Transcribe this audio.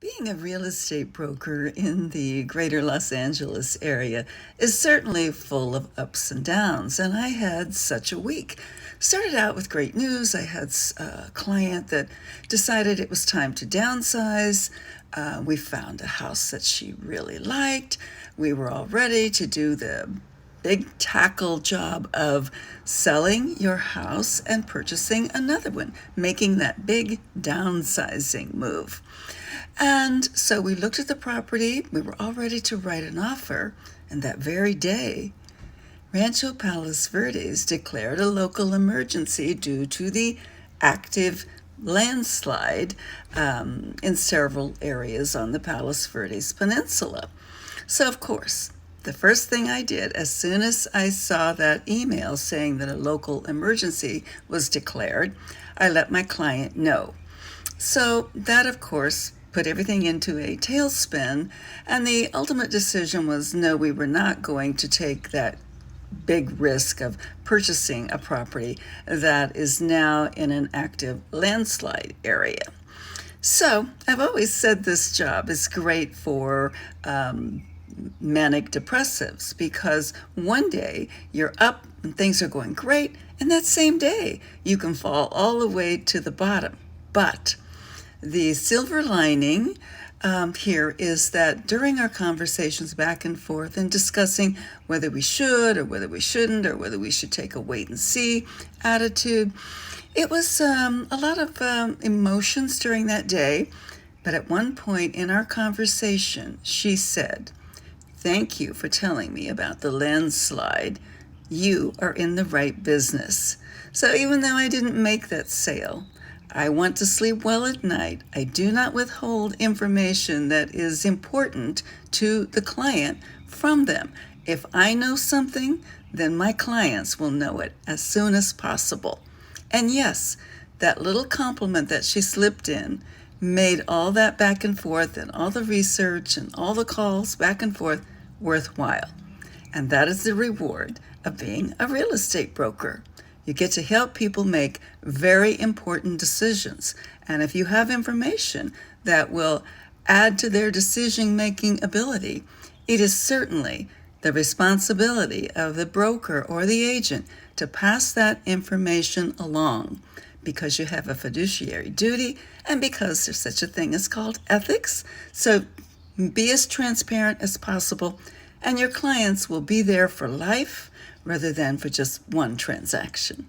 Being a real estate broker in the greater Los Angeles area is certainly full of ups and downs, and I had such a week. Started out with great news. I had a client that decided it was time to downsize. We found a house that she really liked. We were all ready to do the big tackle job of selling your house and purchasing another one, making that big downsizing move. And so we looked at the property, we were all ready to write an offer, and that very day, Rancho Palos Verdes declared a local emergency due to the active landslide in several areas on the Palos Verdes Peninsula. So, of course, the first thing I did as soon as I saw that email saying that a local emergency was declared, I let my client know. So that, of course, put everything into a tailspin, and the ultimate decision was no, we were not going to take that big risk of purchasing a property that is now in an active landslide area. So I've always said this job is great for manic depressives because one day you're up and things are going great, and that same day you can fall all the way to the bottom. But the silver lining here is that during our conversations back and forth and discussing whether we should or whether we shouldn't or whether we should take a wait and see attitude, it was a lot of emotions during that day. But at one point in our conversation, she said, "Thank you for telling me about the landslide. You are in the right business." So even though I didn't make that sale, I want to sleep well at night. I do not withhold information that is important to the client from them. If I know something, then my clients will know it as soon as possible. And yes, that little compliment that she slipped in made all that back and forth and all the research and all the calls back and forth worthwhile. And that is the reward of being a real estate broker. You get to help people make very important decisions. And if you have information that will add to their decision-making ability, it is certainly the responsibility of the broker or the agent to pass that information along because you have a fiduciary duty and because there's such a thing as called ethics. So be as transparent as possible, and your clients will be there for life rather than for just one transaction.